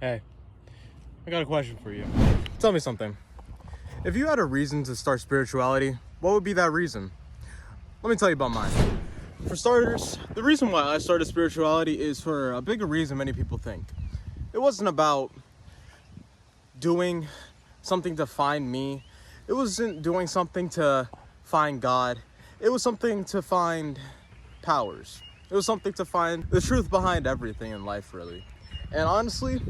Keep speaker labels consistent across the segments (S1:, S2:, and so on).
S1: Hey, I got a question for you.
S2: Tell me something. If you had a reason to start spirituality, what would be that reason? Let me tell you about mine. For starters, the reason why I started spirituality is for a bigger reason many people think. It wasn't about doing something to find me. It wasn't doing something to find God. It was something to find powers. It was something to find the truth behind everything in life, really. And honestly,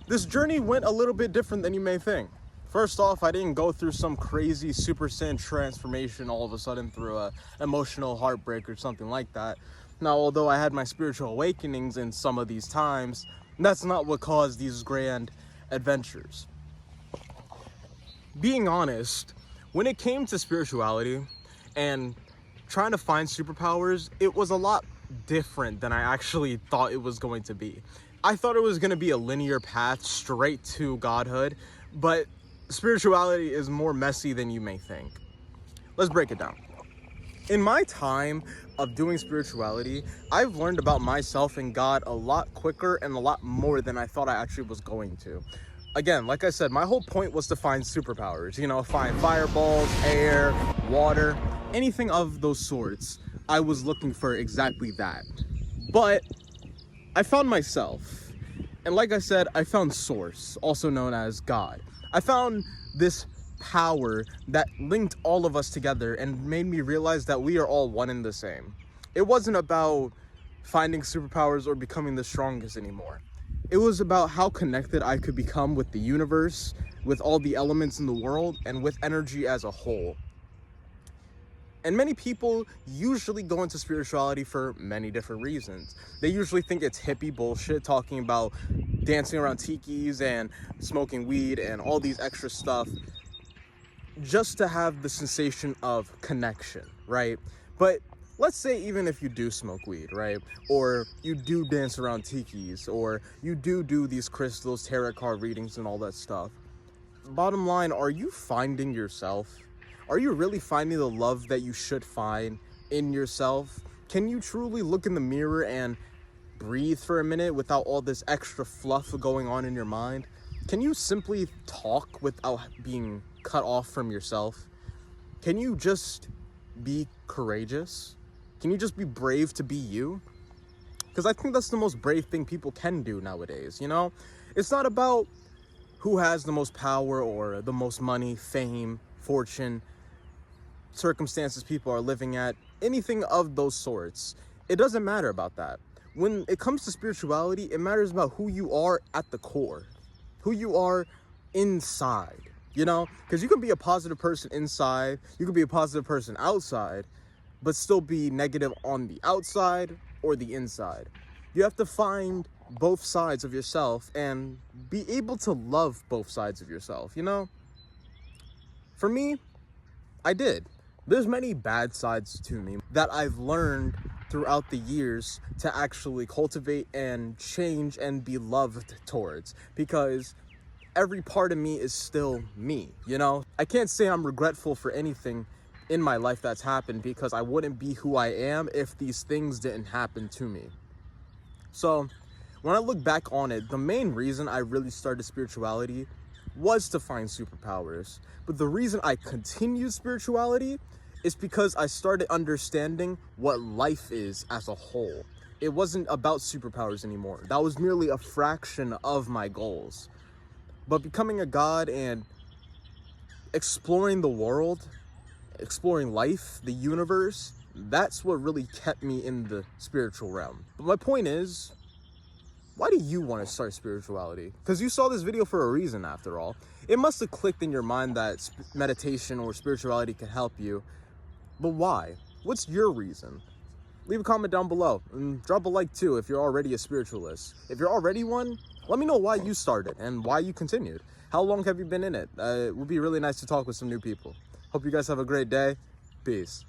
S2: this journey went a little bit different than you may think. First off, I didn't go through some crazy Super Saiyan transformation all of a sudden through a emotional heartbreak or something like that. Now, although I had my spiritual awakenings in some of these times, that's not what caused these grand adventures. Being honest, when it came to spirituality and trying to find superpowers, it was a lot different than I actually thought it was going to be. I thought it was going to be a linear path straight to godhood, but spirituality is more messy than you may think. Let's break it down. In my time of doing spirituality, I've learned about myself and God a lot quicker and a lot more than I thought I actually was going to. Again, like I said, my whole point was to find superpowers, find fireballs, air, water, anything of those sorts. I was looking for exactly that. But I found myself. And like I said, I found Source, also known as God. I found this power that linked all of us together and made me realize that we are all one and the same. It wasn't about finding superpowers or becoming the strongest anymore. It was about how connected I could become with the universe, with all the elements in the world, and with energy as a whole. And many people usually go into spirituality for many different reasons. They usually think it's hippie bullshit, talking about dancing around tikis and smoking weed and all these extra stuff just to have the sensation of connection, right? But let's say even if you do smoke weed, right? Or you do dance around tikis, or you do these crystals, tarot card readings and all that stuff. Bottom line, are you finding yourself? Are you really finding the love that you should find in yourself? Can you truly look in the mirror and breathe for a minute without all this extra fluff going on in your mind? Can you simply talk without being cut off from yourself? Can you just be courageous? Can you just be brave to be you? Because I think that's the most brave thing people can do nowadays, It's not about who has the most power or the most money, fame, fortune, circumstances people are living at, anything of those sorts. It doesn't matter about that. When it comes to spirituality, it matters about who you are at the core, who you are inside, because you can be a positive person inside, you can be a positive person outside, but still be negative on the outside or the inside. You have to find both sides of yourself and be able to love both sides of yourself, For me, I did. There's many bad sides to me that I've learned throughout the years to actually cultivate and change and be loved towards, because every part of me is still me, I can't say I'm regretful for anything in my life that's happened, because I wouldn't be who I am if these things didn't happen to me. So when I look back on it, the main reason I really started spirituality was to find superpowers. But the reason I continued spirituality is because I started understanding what life is as a whole. It wasn't about superpowers anymore. That was merely a fraction of my goals. But becoming a god and exploring the world, exploring life, the universe, that's what really kept me in the spiritual realm. But my point is, why do you want to start spirituality? Because you saw this video for a reason, after all. It must have clicked in your mind that meditation or spirituality can help you. But why? What's your reason? Leave a comment down below and drop a like too if you're already a spiritualist. If you're already one, let me know why you started and why you continued. How long have you been in it? It would be really nice to talk with some new people. Hope you guys have a great day. Peace.